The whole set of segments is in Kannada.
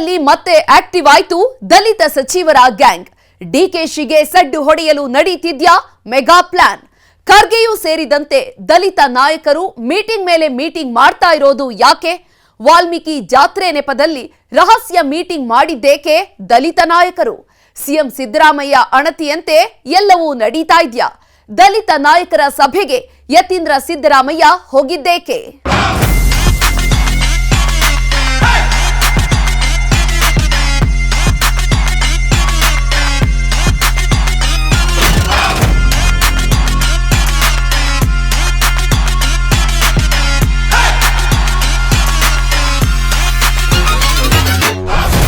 ಮಂಡ್ಯದಲ್ಲಿ ಮತ್ತೆ ಆಕ್ಟಿವ್ ಆಯ್ತು ದಲಿತ ಸಚಿವರ ಗ್ಯಾಂಗ್. ಡಿಕೆಶಿಗೆ ಸಡ್ಡು ಹೊಡೆಯಲು ನಡೀತಿದ್ಯಾ ಮೆಗಾ ಪ್ಲಾನ್. ಖರ್ಗೆಯೂ ಸೇರಿದಂತೆ ದಲಿತ ನಾಯಕರು ಮೀಟಿಂಗ್ ಮೇಲೆ ಮೀಟಿಂಗ್ ಮಾಡ್ತಾ ಇರೋದು ಯಾಕೆ? ವಾಲ್ಮೀಕಿ ಜಾತ್ರೆ ನೆಪದಲ್ಲಿ ರಹಸ್ಯ ಮೀಟಿಂಗ್ ಮಾಡಿದ್ದೇಕೆ ದಲಿತ ನಾಯಕರು? ಸಿಎಂ ಸಿದ್ದರಾಮಯ್ಯ ಅಣತಿಯಂತೆ ಎಲ್ಲವೂ ನಡೀತಾ ಇದ್ಯಾ? ದಲಿತ ನಾಯಕರ ಸಭೆಗೆ ಯತೀಂದ್ರ ಸಿದ್ದರಾಮಯ್ಯ ಹೋಗಿದ್ದೇಕೆ?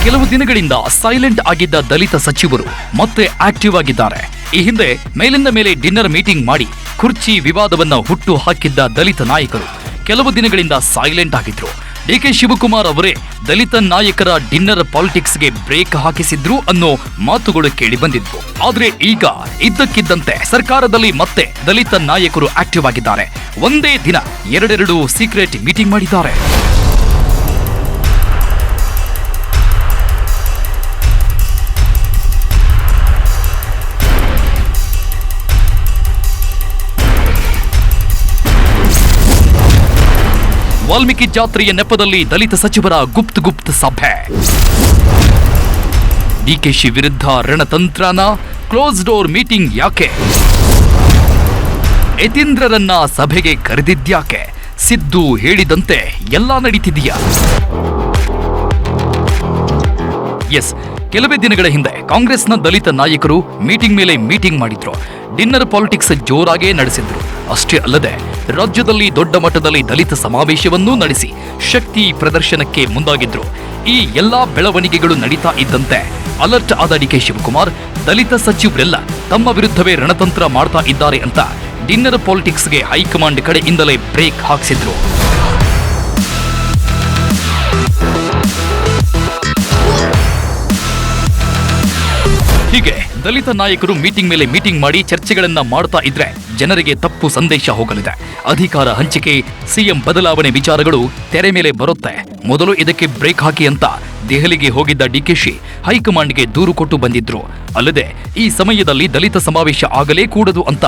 ಕೆಲವು ದಿನಗಳಿಂದ ಸೈಲೆಂಟ್ ಆಗಿದ್ದ ದಲಿತ ಸಚಿವರು ಮತ್ತೆ ಆಕ್ಟಿವ್ ಆಗಿದ್ದಾರೆ. ಈ ಹಿಂದೆ ಮೇಲಿಂದ ಮೇಲೆ ಡಿನ್ನರ್ ಮೀಟಿಂಗ್ ಮಾಡಿ ಕುರ್ಚಿ ವಿವಾದವನ್ನ ಹುಟ್ಟು ಹಾಕಿದ್ದ ದಲಿತ ನಾಯಕರು ಕೆಲವು ದಿನಗಳಿಂದ ಸೈಲೆಂಟ್ ಆಗಿದ್ರು. ಡಿಕೆ ಶಿವಕುಮಾರ್ ಅವರೇ ದಲಿತ ನಾಯಕರ ಡಿನ್ನರ್ ಪಾಲಿಟಿಕ್ಸ್ಗೆ ಬ್ರೇಕ್ ಹಾಕಿಸಿದ್ರು ಅನ್ನೋ ಮಾತುಗಳು ಕೇಳಿ ಬಂದಿದ್ವು. ಆದ್ರೆ ಈಗ ಇದ್ದಕ್ಕಿದ್ದಂತೆ ಸರ್ಕಾರದಲ್ಲಿ ಮತ್ತೆ ದಲಿತ ನಾಯಕರು ಆಕ್ಟಿವ್ ಆಗಿದ್ದಾರೆ. ಒಂದೇ ದಿನ ಎರಡೆರಡು ಸೀಕ್ರೆಟ್ ಮೀಟಿಂಗ್ ಮಾಡಿದ್ದಾರೆ. ವಾಲ್ಮೀಕಿ ಜಾತ್ರೆಯ ನೆಪದಲ್ಲಿ ದಲಿತ ಸಚಿವರ ಗುಪ್ತ ಸಭೆ. ಡಿಕೆಶಿ ವಿರುದ್ಧ ರಣತಂತ್ರನ ಕ್ಲೋಸ್ ಡೋರ್ ಮೀಟಿಂಗ್ ಯಾಕೆ? ಯತೀಂದ್ರರನ್ನ ಸಭೆಗೆ ಕರೆದಿದ್ಯಾಕೆ? ಸಿದ್ದು ಹೇಳಿದಂತೆ ಎಲ್ಲ ನಡೀತಿದೆಯಾ? ಎಸ್, ಕೆಲವೇ ದಿನಗಳ ಹಿಂದೆ ಕಾಂಗ್ರೆಸ್ನ ದಲಿತ ನಾಯಕರು ಮೀಟಿಂಗ್ ಮೇಲೆ ಮೀಟಿಂಗ್ ಮಾಡಿದ್ರು. ಡಿನ್ನರ್ ಪಾಲಿಟಿಕ್ಸ್ ಜೋರಾಗೇ ನಡೆಸಿದ್ರು. ಅಷ್ಟೇ ಅಲ್ಲದೆ ರಾಜ್ಯದಲ್ಲಿ ದೊಡ್ಡ ಮಟ್ಟದಲ್ಲಿ ದಲಿತ ಸಮಾವೇಶವನ್ನೂ ನಡೆಸಿ ಶಕ್ತಿ ಪ್ರದರ್ಶನಕ್ಕೆ ಮುಂದಾಗಿದ್ರು. ಈ ಎಲ್ಲಾ ಬೆಳವಣಿಗೆಗಳು ನಡೀತಾ ಇದ್ದಂತೆ ಅಲರ್ಟ್ ಆದ ಡಿಕೆ ಶಿವಕುಮಾರ್ ದಲಿತ ಸಚಿವರೆಲ್ಲ ತಮ್ಮ ವಿರುದ್ಧವೇ ರಣತಂತ್ರ ಮಾಡ್ತಾ ಇದ್ದಾರೆ ಅಂತ ಡಿನ್ನರ್ ಪಾಲಿಟಿಕ್ಸ್ಗೆ ಹೈಕಮಾಂಡ್ ಕಡೆಯಿಂದಲೇ ಬ್ರೇಕ್ ಹಾಕಿಸಿದ್ರು. ಹೀಗೆ ದಲಿತ ನಾಯಕರು ಮೀಟಿಂಗ್ ಮೇಲೆ ಮೀಟಿಂಗ್ ಮಾಡಿ ಚರ್ಚೆಗಳನ್ನ ಮಾಡ್ತಾ ಇದ್ರೆ ಜನರಿಗೆ ತಪ್ಪು ಸಂದೇಶ ಹೋಗಲಿದೆ. ಅಧಿಕಾರ ಹಂಚಿಕೆ, ಸಿಎಂ ಬದಲಾವಣೆ ವಿಚಾರಗಳು ತೆರೆ ಮೇಲೆ ಬರುತ್ತೆ. ಮೊದಲು ಇದಕ್ಕೆ ಬ್ರೇಕ್ ಹಾಕಿ ಅಂತ ದೆಹಲಿಗೆ ಹೋಗಿದ್ದ ಡಿಕೆಶಿ ಹೈಕಮಾಂಡ್ಗೆ ದೂರು ಕೊಟ್ಟು ಬಂದಿದ್ರು. ಅಲ್ಲದೆ ಈ ಸಮಯದಲ್ಲಿ ದಲಿತ ಸಮಾವೇಶ ಆಗಲೇ ಕೂಡದು ಅಂತ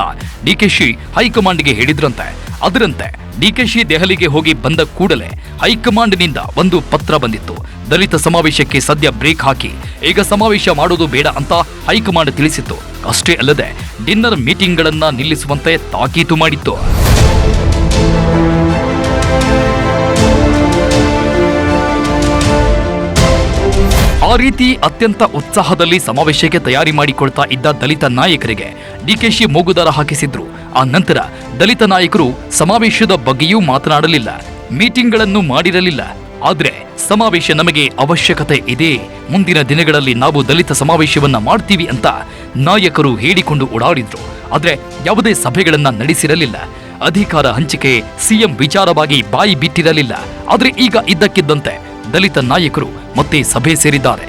ಡಿಕೆಶಿ ಹೈಕಮಾಂಡ್ಗೆ ಹೇಳಿದ್ರಂತೆ. ಅದರಂತೆ ಡಿಕೆಶಿ ದೆಹಲಿಗೆ ಹೋಗಿ ಬಂದ ಕೂಡಲೇ ಹೈಕಮಾಂಡ್ನಿಂದ ಒಂದು ಪತ್ರ ಬಂದಿತ್ತು. ದಲಿತ ಸಮಾವೇಶಕ್ಕೆ ಸದ್ಯ ಬ್ರೇಕ್ ಹಾಕಿ, ಈಗ ಸಮಾವೇಶ ಮಾಡೋದು ಬೇಡ ಅಂತ ಹೈಕಮಾಂಡ್ ತಿಳಿಸಿತ್ತು. ಅಷ್ಟೇ ಅಲ್ಲದೆ ಡಿನ್ನರ್ ಮೀಟಿಂಗ್ಗಳನ್ನ ನಿಲ್ಲಿಸುವಂತೆ ತಾಕೀತು ಮಾಡಿತ್ತು. ಆ ರೀತಿ ಅತ್ಯಂತ ಉತ್ಸಾಹದಲ್ಲಿ ಸಮಾವೇಶಕ್ಕೆ ತಯಾರಿ ಮಾಡಿಕೊಳ್ತಾ ಇದ್ದ ದಲಿತ ನಾಯಕರಿಗೆ ಡಿಕೆಶಿ ಮೂಗುದಾರ ಹಾಕಿಸಿದ್ರು. ಆ ನಂತರ ದಲಿತ ನಾಯಕರು ಸಮಾವೇಶದ ಬಗ್ಗೆಯೂ ಮಾತನಾಡಲಿಲ್ಲ, ಮೀಟಿಂಗ್ಗಳನ್ನು ಮಾಡಿರಲಿಲ್ಲ. ಆದ್ರೆ ಸಮಾವೇಶ ನಮಗೆ ಅವಶ್ಯಕತೆ ಇದೆ, ಮುಂದಿನ ದಿನಗಳಲ್ಲಿ ನಾವು ದಲಿತ ಸಮಾವೇಶವನ್ನ ಮಾಡ್ತೀವಿ ಅಂತ ನಾಯಕರು ಹೇಳಿಕೊಂಡು ಓಡಾಡಿದ್ರು. ಆದ್ರೆ ಯಾವುದೇ ಸಭೆಗಳನ್ನ ನಡೆಸಿರಲಿಲ್ಲ. ಅಧಿಕಾರ ಹಂಚಿಕೆ, ಸಿಎಂ ವಿಚಾರವಾಗಿ ಬಾಯಿ ಬಿಟ್ಟಿರಲಿಲ್ಲ. ಆದ್ರೆ ಈಗ ಇದ್ದಕ್ಕಿದ್ದಂತೆ ದಲಿತ ನಾಯಕರು ಮತ್ತೆ ಸಭೆ ಸೇರಿದ್ದಾರೆ.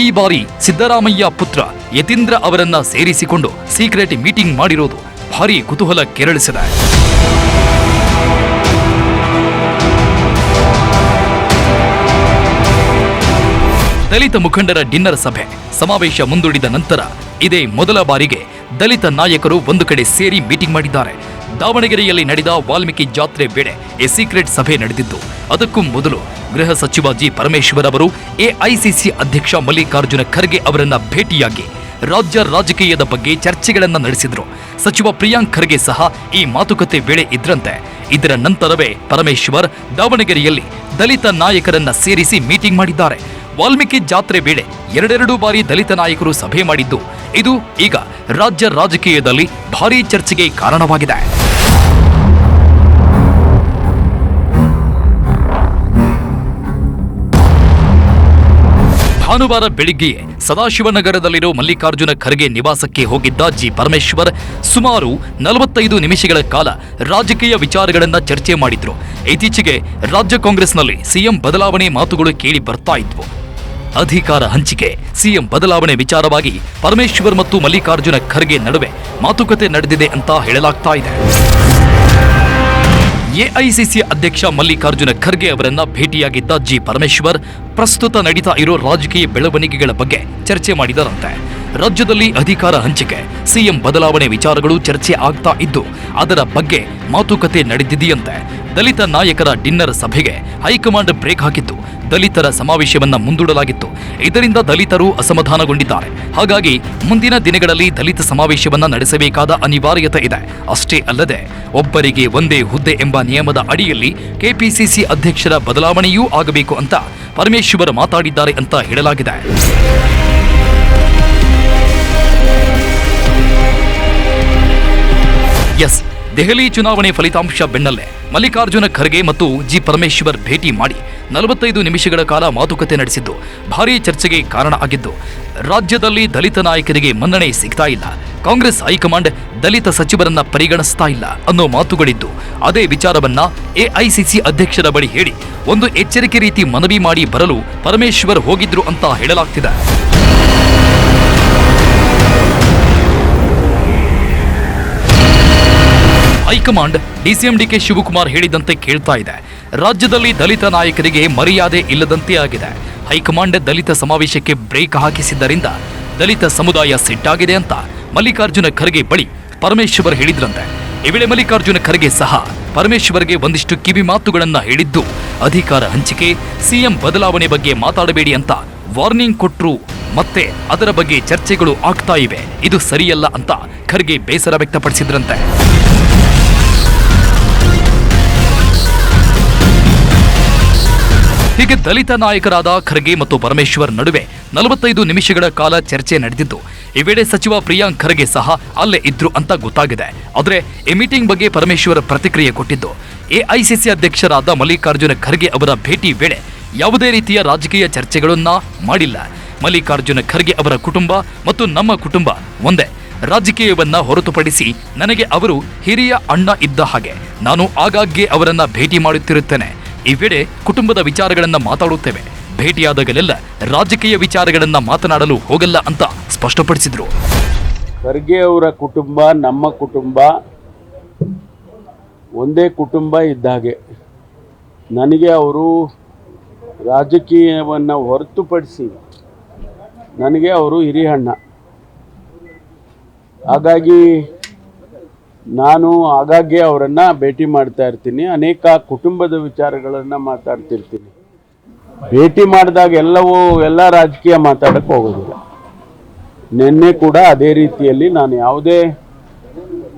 ಈ ಬಾರಿ ಸಿದ್ದರಾಮಯ್ಯ ಪುತ್ರ ಯತೀಂದ್ರ ಅವರನ್ನ ಸೇರಿಸಿಕೊಂಡು ಸೀಕ್ರೆಟ್ ಮೀಟಿಂಗ್ ಮಾಡಿರೋದು ಭಾರಿ ಕುತೂಹಲ ಕೆರಳಿಸಿದೆ. ದಲಿತ ಮುಖಂಡರ ಡಿನ್ನರ್ ಸಭೆ ಸಮಾವೇಶ ಮುಂದೂಡಿದ ನಂತರ ಇದೇ ಮೊದಲ ಬಾರಿಗೆ ದಲಿತ ನಾಯಕರು ಒಂದು ಕಡೆ ಸೇರಿ ಮೀಟಿಂಗ್ ಮಾಡಿದ್ದಾರೆ. ದಾವಣಗೆರೆಯಲ್ಲಿ ನಡೆದ ವಾಲ್ಮೀಕಿ ಜಾತ್ರೆ ವೇಳೆ ಎ ಸೀಕ್ರೆಟ್ ಸಭೆ ನಡೆದಿದ್ದು. ಅದಕ್ಕೂ ಮೊದಲು ಗೃಹ ಸಚಿವ ಜಿ ಪರಮೇಶ್ವರ್ ಅವರು ಎಐಸಿಸಿ ಅಧ್ಯಕ್ಷ ಮಲ್ಲಿಕಾರ್ಜುನ ಖರ್ಗೆ ಅವರನ್ನ ಭೇಟಿಯಾಗಿ ರಾಜ್ಯ ರಾಜಕೀಯದ ಬಗ್ಗೆ ಚರ್ಚೆಗಳನ್ನ ನಡೆಸಿದ್ರು. ಸಚಿವ ಪ್ರಿಯಾಂಕ್ ಖರ್ಗೆ ಸಹ ಈ ಮಾತುಕತೆ ವೇಳೆ ಇದ್ರಂತೆ. ಇದರ ನಂತರವೇ ಪರಮೇಶ್ವರ್ ದಾವಣಗೆರೆಯಲ್ಲಿ ದಲಿತ ನಾಯಕರನ್ನ ಸೇರಿಸಿ ಮೀಟಿಂಗ್ ಮಾಡಿದ್ದಾರೆ. ವಾಲ್ಮೀಕಿ ಜಾತ್ರೆ ವೇಳೆ ಎರಡೆರಡು ಬಾರಿ ದಲಿತ ನಾಯಕರು ಸಭೆ ಮಾಡಿದ್ದು ಇದು ಈಗ ರಾಜ್ಯ ರಾಜಕೀಯದಲ್ಲಿ ಭಾರೀ ಚರ್ಚೆಗೆ ಕಾರಣವಾಗಿದೆ. ಭಾನುವಾರ ಬೆಳಿಗ್ಗೆಯೇ ಸದಾಶಿವನಗರದಲ್ಲಿರೋ ಮಲ್ಲಿಕಾರ್ಜುನ ಖರ್ಗೆ ನಿವಾಸಕ್ಕೆ ಹೋಗಿದ್ದ ಜಿ ಪರಮೇಶ್ವರ್ ಸುಮಾರು 45 ನಿಮಿಷಗಳ ಕಾಲ ರಾಜಕೀಯ ವಿಚಾರಗಳನ್ನ ಚರ್ಚೆ ಮಾಡಿದ್ರು. ಇತ್ತೀಚೆಗೆ ರಾಜ್ಯ ಕಾಂಗ್ರೆಸ್ನಲ್ಲಿ ಸಿಎಂ ಬದಲಾವಣೆ ಮಾತುಗಳು ಕೇಳಿ ಬರ್ತಾ ಇದ್ವು. ಅಧಿಕಾರ ಹಂಚಿಕೆ, ಸಿಎಂ ಬದಲಾವಣೆ ವಿಚಾರವಾಗಿ ಪರಮೇಶ್ವರ್ ಮತ್ತು ಮಲ್ಲಿಕಾರ್ಜುನ ಖರ್ಗೆ ನಡುವೆ ಮಾತುಕತೆ ನಡೆದಿದೆ ಅಂತ ಹೇಳಲಾಗ್ತಾ ಇದೆ. ಎಐಸಿಸಿ ಅಧ್ಯಕ್ಷ ಮಲ್ಲಿಕಾರ್ಜುನ ಖರ್ಗೆ ಅವರನ್ನ ಭೇಟಿಯಾಗಿದ್ದ ಜಿ ಪರಮೇಶ್ವರ್ ಪ್ರಸ್ತುತ ನಡೀತಾ ಇರೋ ರಾಜಕೀಯ ಬೆಳವಣಿಗೆಗಳ ಬಗ್ಗೆ ಚರ್ಚೆ ಮಾಡಿದರಂತೆ. ರಾಜ್ಯದಲ್ಲಿ ಅಧಿಕಾರ ಹಂಚಿಕೆ, ಸಿಎಂ ಬದಲಾವಣೆ ವಿಚಾರಗಳು ಚರ್ಚೆ ಆಗ್ತಾ ಇದ್ದು ಅದರ ಬಗ್ಗೆ ಮಾತುಕತೆ ನಡೆದಿದೆಯಂತೆ. ದಲಿತ ನಾಯಕರ ಡಿನ್ನರ್ ಸಭೆಗೆ ಹೈಕಮಾಂಡ್ ಬ್ರೇಕ್ ಹಾಕಿತ್ತು. ದಲಿತರ ಸಮಾವೇಶವನ್ನ ಮುಂದೂಡಲಾಗಿತ್ತು. ಇದರಿಂದ ದಲಿತರು ಅಸಮಾಧಾನಗೊಂಡಿದ್ದಾರೆ. ಹಾಗಾಗಿ ಮುಂದಿನ ದಿನಗಳಲ್ಲಿ ದಲಿತ ಸಮಾವೇಶವನ್ನ ನಡೆಸಬೇಕಾದ ಅನಿವಾರ್ಯತೆ ಇದೆ. ಅಷ್ಟೇ ಅಲ್ಲದೆ ಒಬ್ಬರಿಗೆ ಒಂದೇ ಹುದ್ದೆ ಎಂಬ ನಿಯಮದ ಅಡಿಯಲ್ಲಿ ಕೆಪಿಸಿಸಿ ಅಧ್ಯಕ್ಷರ ಬದಲಾವಣೆಯೂ ಆಗಬೇಕು ಅಂತ ಪರಮೇಶ್ವರ್ ಮಾತಾಡಿದ್ದಾರೆ ಅಂತ ಹೇಳಲಾಗಿದೆ. ಎಸ್, ದೆಹಲಿ ಚುನಾವಣೆ ಫಲಿತಾಂಶ ಬೆನ್ನಲ್ಲೇ ಮಲ್ಲಿಕಾರ್ಜುನ ಖರ್ಗೆ ಮತ್ತು ಜಿ ಪರಮೇಶ್ವರ್ ಭೇಟಿ ಮಾಡಿ 45 ನಿಮಿಷಗಳ ಕಾಲ ಮಾತುಕತೆ ನಡೆಸಿದ್ದು ಭಾರೀ ಚರ್ಚೆಗೆ ಕಾರಣ ಆಗಿದ್ದು. ರಾಜ್ಯದಲ್ಲಿ ದಲಿತ ನಾಯಕರಿಗೆ ಮನ್ನಣೆ ಸಿಗ್ತಾ ಇಲ್ಲ, ಕಾಂಗ್ರೆಸ್ ಹೈಕಮಾಂಡ್ ದಲಿತ ಸಚಿವರನ್ನ ಪರಿಗಣಿಸ್ತಾ ಇಲ್ಲ ಅನ್ನೋ ಮಾತುಗಳಿದ್ದು ಅದೇ ವಿಚಾರವನ್ನ ಎಐಸಿಸಿ ಅಧ್ಯಕ್ಷರ ಬಳಿ ಹೇಳಿ ಒಂದು ಎಚ್ಚರಿಕೆ ರೀತಿ ಮನವಿ ಮಾಡಿ ಬರಲು ಪರಮೇಶ್ವರ್ ಹೋಗಿದ್ರು ಅಂತ ಹೇಳಲಾಗ್ತಿದೆ. ಹೈಕಮಾಂಡ್ ಡಿಸಿಎಂ ಡಿಕೆ ಶಿವಕುಮಾರ್ ಹೇಳಿದಂತೆ ಕೇಳ್ತಾ ಇದೆ. ರಾಜ್ಯದಲ್ಲಿ ದಲಿತ ನಾಯಕರಿಗೆ ಮರ್ಯಾದೆ ಇಲ್ಲದಂತೆ ಆಗಿದೆ. ಹೈಕಮಾಂಡ್ ದಲಿತ ಸಮಾವೇಶಕ್ಕೆ ಬ್ರೇಕ್ ಹಾಕಿಸಿದ್ದರಿಂದ ದಲಿತ ಸಮುದಾಯ ಸಿಟ್ಟಾಗಿದೆ ಅಂತ ಮಲ್ಲಿಕಾರ್ಜುನ ಖರ್ಗೆ ಬಳಿ ಪರಮೇಶ್ವರ್ ಹೇಳಿದ್ರಂತೆ. ಈ ವೇಳೆ ಮಲ್ಲಿಕಾರ್ಜುನ ಖರ್ಗೆ ಸಹ ಪರಮೇಶ್ವರ್ಗೆ ಒಂದಿಷ್ಟು ಕಿವಿ ಮಾತುಗಳನ್ನ ಹೇಳಿದ್ದು, ಅಧಿಕಾರ ಹಂಚಿಕೆ, ಸಿಎಂ ಬದಲಾವಣೆ ಬಗ್ಗೆ ಮಾತಾಡಬೇಡಿ ಅಂತ ವಾರ್ನಿಂಗ್ ಕೊಟ್ರು. ಮತ್ತೆ ಅದರ ಬಗ್ಗೆ ಚರ್ಚೆಗಳು ಆಗ್ತಾ ಇವೆ, ಇದು ಸರಿಯಲ್ಲ ಅಂತ ಖರ್ಗೆ ಬೇಸರ ವ್ಯಕ್ತಪಡಿಸಿದ್ರಂತೆ. ಹೀಗೆ ದಲಿತ ನಾಯಕರಾದ ಖರ್ಗೆ ಮತ್ತು ಪರಮೇಶ್ವರ್ ನಡುವೆ 45 ನಿಮಿಷಗಳ ಕಾಲ ಚರ್ಚೆ ನಡೆದಿದ್ದು, ಈ ವೇಳೆ ಸಚಿವ ಪ್ರಿಯಾಂಕ್ ಖರ್ಗೆ ಸಹ ಅಲ್ಲೇ ಇದ್ರು ಅಂತ ಗೊತ್ತಾಗಿದೆ. ಆದರೆ ಈ ಮೀಟಿಂಗ್ ಬಗ್ಗೆ ಪರಮೇಶ್ವರ್ ಪ್ರತಿಕ್ರಿಯೆ ಕೊಟ್ಟಿದ್ದು, ಎಐಸಿಸಿ ಅಧ್ಯಕ್ಷರಾದ ಮಲ್ಲಿಕಾರ್ಜುನ ಖರ್ಗೆ ಅವರ ಭೇಟಿ ವೇಳೆ ಯಾವುದೇ ರೀತಿಯ ರಾಜಕೀಯ ಚರ್ಚೆಗಳನ್ನ ಮಾಡಿಲ್ಲ. ಮಲ್ಲಿಕಾರ್ಜುನ ಖರ್ಗೆ ಅವರ ಕುಟುಂಬ ಮತ್ತು ನಮ್ಮ ಕುಟುಂಬ ಒಂದೇ. ರಾಜಕೀಯವನ್ನ ಹೊರತುಪಡಿಸಿ ನನಗೆ ಅವರು ಹಿರಿಯ ಅಣ್ಣ ಇದ್ದ ಹಾಗೆ. ನಾನು ಆಗಾಗ್ಗೆ ಅವರನ್ನ ಭೇಟಿ ಮಾಡುತ್ತಿರುತ್ತೇನೆ. ಈ ವೇಳೆ ಕುಟುಂಬದ ವಿಚಾರಗಳನ್ನ ಮಾತಾಡುತ್ತೇವೆ. ಭೇಟಿಯಾದಾಗಲೆಲ್ಲ ರಾಜಕೀಯ ವಿಚಾರಗಳನ್ನ ಮಾತನಾಡಲು ಹೋಗಲ್ಲ ಅಂತ ಸ್ಪಷ್ಟಪಡಿಸಿದ್ರು. ಖರ್ಗೆ ಅವರ ಕುಟುಂಬ ನಮ್ಮ ಕುಟುಂಬ ಒಂದೇ ಕುಟುಂಬ ಇದ್ದಾಗೆ. ನನಗೆ ಅವರು ರಾಜಕೀಯವನ್ನು ಹೊರತುಪಡಿಸಿ ನನಗೆ ಅವರು ಹಿರಿಯಣ್ಣ. ಹಾಗಾಗಿ ನಾನು ಆಗಾಗ್ಗೆ ಅವರನ್ನು ಭೇಟಿ ಮಾಡ್ತಾ ಇರ್ತೀನಿ. ಅನೇಕ ಕುಟುಂಬದ ವಿಚಾರಗಳನ್ನು ಮಾತಾಡ್ತಿರ್ತೀನಿ. ಭೇಟಿ ಮಾಡಿದಾಗ ಎಲ್ಲ ರಾಜಕೀಯ ಮಾತಾಡಕ್ಕೆ ಹೋಗೋದಿಲ್ಲ. ನಿನ್ನೆ ಕೂಡ ಅದೇ ರೀತಿಯಲ್ಲಿ ನಾನು ಯಾವುದೇ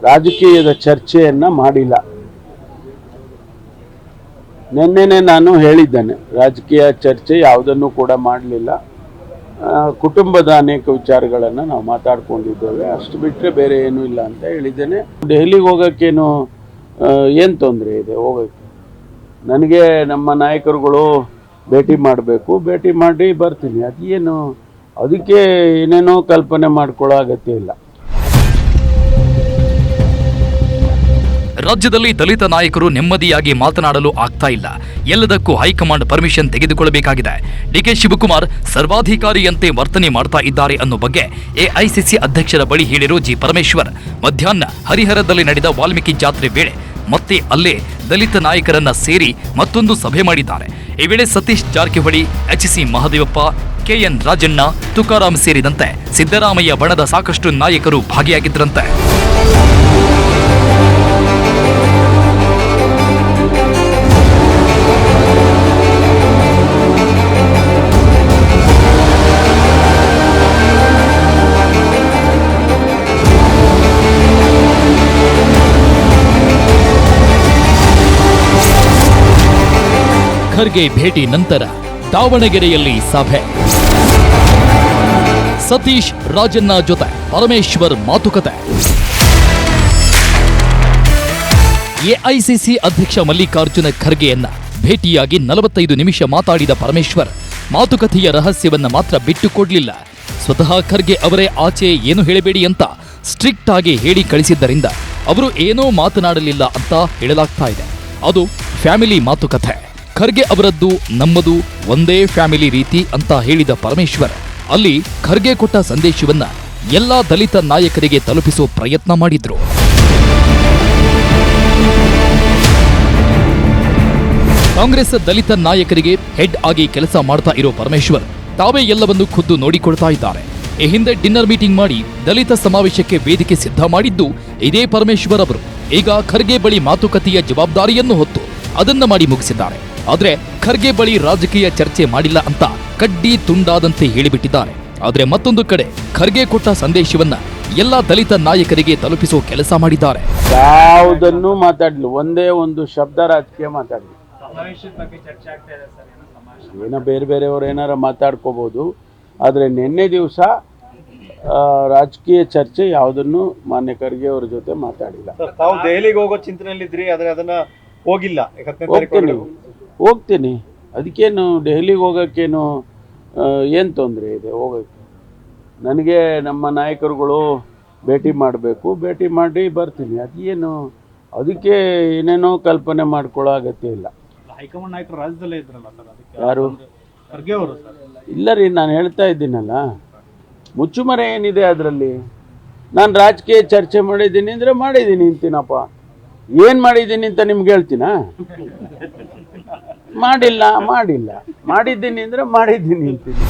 ರಾಜಕೀಯದ ಚರ್ಚೆಯನ್ನು ಮಾಡಿಲ್ಲ. ನಿನ್ನೆನೆ ನಾನು ಹೇಳಿದ್ದೇನೆ, ರಾಜಕೀಯ ಚರ್ಚೆ ಯಾವುದನ್ನು ಕೂಡ ಮಾಡಲಿಲ್ಲ. ಕುಟುಂಬದ ಅನೇಕ ವಿಚಾರಗಳನ್ನು ನಾವು ಮಾತಾಡ್ಕೊಂಡಿದ್ದೇವೆ, ಅಷ್ಟು ಬಿಟ್ಟರೆ ಬೇರೆ ಏನೂ ಇಲ್ಲ ಅಂತ ಹೇಳಿದ್ದೇನೆ. ದೆಹಲಿಗೆ ಹೋಗೋಕ್ಕೇನು ಏನು ತೊಂದರೆ ಇದೆ? ಹೋಗೋಕ್ಕೆ ನನಗೆ ನಮ್ಮ ನಾಯಕರುಗಳು ಭೇಟಿ ಮಾಡಬೇಕು, ಭೇಟಿ ಮಾಡಿ ಬರ್ತೀನಿ. ಅದೇನು ಅದಕ್ಕೆ ಏನೇನೋ ಕಲ್ಪನೆ ಮಾಡ್ಕೊಳ್ಳೋ ಅಗತ್ಯ ಇಲ್ಲ. ರಾಜ್ಯದಲ್ಲಿ ದಲಿತ ನಾಯಕರು ನೆಮ್ಮದಿಯಾಗಿ ಮಾತನಾಡಲು ಆಗ್ತಾ ಇಲ್ಲ. ಎಲ್ಲದಕ್ಕೂ ಹೈಕಮಾಂಡ್ ಪರ್ಮಿಷನ್ ತೆಗೆದುಕೊಳ್ಳಬೇಕಾಗಿದೆ. ಡಿಕೆ ಶಿವಕುಮಾರ್ ಸರ್ವಾಧಿಕಾರಿಯಂತೆ ವರ್ತನೆ ಮಾಡ್ತಾ ಇದ್ದಾರೆ ಅನ್ನೋ ಬಗ್ಗೆ ಎಐಸಿಸಿ ಅಧ್ಯಕ್ಷರ ಬಳಿ ಹೇಳಿರೋ ಜಿ ಪರಮೇಶ್ವರ್ ಮಧ್ಯಾಹ್ನ ಹರಿಹರದಲ್ಲಿ ನಡೆದ ವಾಲ್ಮೀಕಿ ಜಾತ್ರೆ ವೇಳೆ ಮತ್ತೆ ಅಲ್ಲೇ ದಲಿತ ನಾಯಕರನ್ನ ಸೇರಿ ಮತ್ತೊಂದು ಸಭೆ ಮಾಡಿದ್ದಾರೆ. ಈ ವೇಳೆ ಸತೀಶ್ ಜಾರಕಿಹೊಳಿ, ಎಚ್ಸಿ ಮಹದೇವಪ್ಪ, ಕೆಎನ್ ರಾಜಣ್ಣ, ತುಕಾರಾಂ ಸೇರಿದಂತೆ ಸಿದ್ದರಾಮಯ್ಯ ಬಣದ ಸಾಕಷ್ಟು ನಾಯಕರು ಭಾಗಿಯಾಗಿದ್ದರಂತೆ. ಖರ್ಗೆ ಭೇಟಿ ನಂತರ ದಾವಣಗೆರೆಯಲ್ಲಿ ಸಭೆ. ಸತೀಶ್ ರಾಜಣ್ಣ ಜೊತೆ ಪರಮೇಶ್ವರ್ ಮಾತುಕತೆ. ಎಐಸಿಸಿ ಅಧ್ಯಕ್ಷ ಮಲ್ಲಿಕಾರ್ಜುನ ಖರ್ಗೆಯನ್ನ ಭೇಟಿಯಾಗಿ 45 ನಿಮಿಷ ಮಾತಾಡಿದ ಪರಮೇಶ್ವರ್ ಮಾತುಕತೆಯ ರಹಸ್ಯವನ್ನ ಮಾತ್ರ ಬಿಟ್ಟುಕೊಡ್ಲಿಲ್ಲ. ಸ್ವತಃ ಖರ್ಗೆ ಅವರೇ ಆಚೆ ಏನು ಹೇಳಬೇಡಿ ಅಂತ ಸ್ಟ್ರಿಕ್ಟ್ ಆಗಿ ಹೇಳಿ ಕಳಿಸಿದ್ದರಿಂದ ಅವರು ಏನೋ ಮಾತನಾಡಲಿಲ್ಲ ಅಂತ ಹೇಳಲಾಗ್ತಾ ಇದೆ. ಅದು ಫ್ಯಾಮಿಲಿ ಮಾತುಕತೆ. ಖರ್ಗೆ ಅವರದ್ದು ನಮ್ಮದು ಒಂದೇ ಫ್ಯಾಮಿಲಿ ರೀತಿ ಅಂತ ಹೇಳಿದ ಪರಮೇಶ್ವರ್ ಅಲ್ಲಿ ಖರ್ಗೆ ಕೊಟ್ಟ ಸಂದೇಶವನ್ನ ಎಲ್ಲಾ ದಲಿತ ನಾಯಕರಿಗೆ ತಲುಪಿಸೋ ಪ್ರಯತ್ನ ಮಾಡಿದ್ರು. ಕಾಂಗ್ರೆಸ್ ದಲಿತ ನಾಯಕರಿಗೆ ಹೆಡ್ ಆಗಿ ಕೆಲಸ ಮಾಡ್ತಾ ಇರೋ ಪರಮೇಶ್ವರ್ ತಾವೇ ಎಲ್ಲವನ್ನು ಖುದ್ದು ನೋಡಿಕೊಳ್ತಾ ಇದ್ದಾರೆ. ಈ ಹಿಂದೆ ಡಿನ್ನರ್ ಮೀಟಿಂಗ್ ಮಾಡಿ ದಲಿತ ಸಮಾವೇಶಕ್ಕೆ ವೇದಿಕೆ ಸಿದ್ಧ ಮಾಡಿದ್ದು ಇದೇ ಪರಮೇಶ್ವರ್ ಅವರು. ಈಗ ಖರ್ಗೆ ಬಳಿ ಮಾತುಕತೆಯ ಜವಾಬ್ದಾರಿಯನ್ನು ಹೊತ್ತು ಅದನ್ನ ಮಾಡಿ ಮುಗಿಸಿದ್ದಾರೆ. ಆದ್ರೆ ಖರ್ಗೆ ಬಳಿ ರಾಜಕೀಯ ಚರ್ಚೆ ಮಾಡಿಲ್ಲ ಅಂತ ಕಡ್ಡಿ ತುಂಡಾದಂತೆ ಹೇಳಿಬಿಟ್ಟಿದ್ದಾರೆ. ಆದ್ರೆ ಮತ್ತೊಂದು ಕಡೆ ಖರ್ಗೆ ಕೊಟ್ಟ ಸಂದೇಶವನ್ನ ಎಲ್ಲಾ ದಲಿತ ನಾಯಕರಿಗೆ ತಲುಪಿಸೋ ಕೆಲಸ ಮಾಡಿದ್ದಾರೆ. ಯಾವುದನ್ನು ಮಾತಾಡ್ಲಿ, ಒಂದೇ ಒಂದು ಶಬ್ದ ರಾಜಕೀಯ ಮಾತಾಡ್ಲಿ. ಏನೋ ಬೇರೆ ಬೇರೆಯವರು ಏನಾರ ಮಾತಾಡ್ಕೋಬಹುದು, ಆದ್ರೆ ನಿನ್ನೆ ದಿವಸ ರಾಜಕೀಯ ಚರ್ಚೆ ಯಾವುದನ್ನು ಮಾನ್ಯ ಖರ್ಗೆ ಅವ್ರ ಜೊತೆ ಮಾತಾಡಿಲ್ಲ. ತಾವು ದೆಹಲಿಗೆ ಹೋಗೋ ಚಿಂತನೆಯಲ್ಲಿದ್ರಿ, ಆದ್ರೆ ಅದನ್ನ ಹೋಗಿಲ್ಲ. ಹೋಗ್ತೀನಿ, ಅದಕ್ಕೇನು ದೆಹಲಿಗೆ ಹೋಗೋಕ್ಕೇನು ಏನು ತೊಂದರೆ ಇದೆ? ಹೋಗೋಕ್ಕೆ ನನಗೆ ನಮ್ಮ ನಾಯಕರುಗಳು ಭೇಟಿ ಮಾಡಬೇಕು, ಭೇಟಿ ಮಾಡಿ ಬರ್ತೀನಿ. ಅದೇನು ಅದಕ್ಕೆ ಏನೇನೋ ಕಲ್ಪನೆ ಮಾಡ್ಕೊಳ್ಳೋ ಅಗತ್ಯ ಇಲ್ಲ. ಹೈಕಮಾಂಡ್ ನಾಯಕರು ರಾಜ್ಯದಲ್ಲೇ ಇದ್ರಲ್ಲ ಸರ್, ಅದಕ್ಕೆ ಯಾರು ಖರ್ಗೆ ಅವರು ಇಲ್ಲ ರೀ, ನಾನು ಹೇಳ್ತಾ ಇದ್ದೀನಲ್ಲ, ಮುಚ್ಚುಮರೆ ಏನಿದೆ ಅದರಲ್ಲಿ? ನಾನು ರಾಜಕೀಯ ಚರ್ಚೆ ಮಾಡಿದ್ದೀನಿ ಅಂದರೆ ಮಾಡಿದ್ದೀನಿ ಅಂತೀನಪ್ಪ. ಏನು ಮಾಡಿದ್ದೀನಿ ಅಂತ ನಿಮ್ಗೆ ಹೇಳ್ತೀನಾ? ಮಾಡಿಲ್ಲ, ಮಾಡಿದ್ದೀನಿ ಅಂದರೆ ಮಾಡಿದ್ದೀನಿ ಅಂತೀನಿ.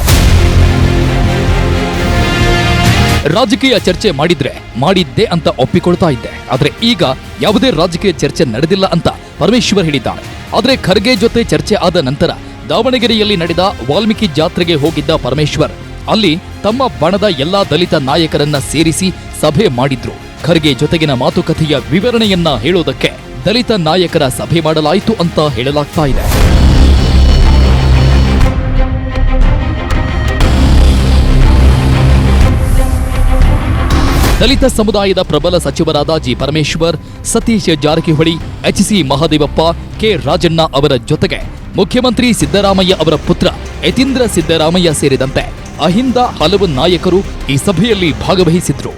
ರಾಜಕೀಯ ಚರ್ಚೆ ಮಾಡಿದ್ರೆ ಮಾಡಿದ್ದೆ ಅಂತ ಒಪ್ಪಿಕೊಳ್ತಾ ಇದ್ದೆ. ಆದ್ರೆ ಈಗ ಯಾವುದೇ ರಾಜಕೀಯ ಚರ್ಚೆ ನಡೆದಿಲ್ಲ ಅಂತ ಪರಮೇಶ್ವರ್ ಹೇಳಿದ್ದಾರೆ. ಆದ್ರೆ ಖರ್ಗೆ ಜೊತೆ ಚರ್ಚೆ ಆದ ನಂತರ ದಾವಣಗೆರೆಯಲ್ಲಿ ನಡೆದ ವಾಲ್ಮೀಕಿ ಜಾತ್ರೆಗೆ ಹೋಗಿದ್ದ ಪರಮೇಶ್ವರ್ ಅಲ್ಲಿ ತಮ್ಮ ಬಣದ ಎಲ್ಲಾ ದಲಿತ ನಾಯಕರನ್ನ ಸೇರಿಸಿ ಸಭೆ ಮಾಡಿದ್ರು. ಖರ್ಗೆ ಜೊತೆಗಿನ ಮಾತುಕತೆಯ ವಿವರಣೆಯನ್ನ ಹೇಳೋದಕ್ಕೆ ದಲಿತ ನಾಯಕರ ಸಭೆ ಮಾಡಲಾಯಿತು ಅಂತ ಹೇಳಲಾಗ್ತಾ ಇದೆ. ದಲಿತ ಸಮುದಾಯದ ಪ್ರಬಲ ಸಚಿವರಾದ ಜಿ ಪರಮೇಶ್ವರ್, ಸತೀಶ್ ಜಾರಕಿಹೊಳಿ, ಎಚ್.ಸಿ. ಮಹದೇವಪ್ಪ, ಕೆ. ರಾಜಣ್ಣ ಅವರ ಜೊತೆಗೆ ಮುಖ್ಯಮಂತ್ರಿ ಸಿದ್ದರಾಮಯ್ಯ ಅವರ ಪುತ್ರ ಯತೀಂದ್ರ ಸಿದ್ದರಾಮಯ್ಯ ಸೇರಿದಂತೆ ಅಹಿಂದ ಹಲವು ನಾಯಕರು ಈ ಸಭೆಯಲ್ಲಿ ಭಾಗವಹಿಸಿದ್ರು.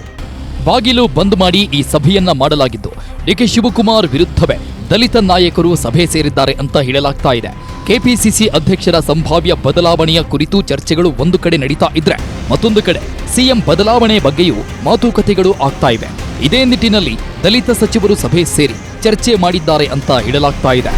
ಬಾಗಿಲು ಬಂದ್ ಮಾಡಿ ಈ ಸಭೆಯನ್ನ ಮಾಡಲಾಗಿದ್ದು ಡಿಕೆ ಶಿವಕುಮಾರ್ ವಿರುದ್ಧವೇ ದಲಿತ ನಾಯಕರು ಸಭೆ ಸೇರಿದ್ದಾರೆ ಅಂತ ಹೇಳಲಾಗ್ತಾ ಇದೆ. ಕೆಪಿಸಿಸಿ ಅಧ್ಯಕ್ಷರ ಸಂಭಾವ್ಯ ಬದಲಾವಣೆಯ ಕುರಿತು ಚರ್ಚೆಗಳು ಒಂದು ಕಡೆ ನಡೀತಾ ಇದ್ರೆ, ಮತ್ತೊಂದು ಕಡೆ ಸಿಎಂ ಬದಲಾವಣೆ ಬಗ್ಗೆಯೂ ಮಾತುಕತೆಗಳು ಆಗ್ತಾ ಇವೆ. ಇದೇ ನಿಟ್ಟಿನಲ್ಲಿ ದಲಿತ ಸಚಿವರು ಸಭೆ ಸೇರಿ ಚರ್ಚೆ ಮಾಡಿದ್ದಾರೆ ಅಂತ ಹೇಳಲಾಗ್ತಾ ಇದೆ.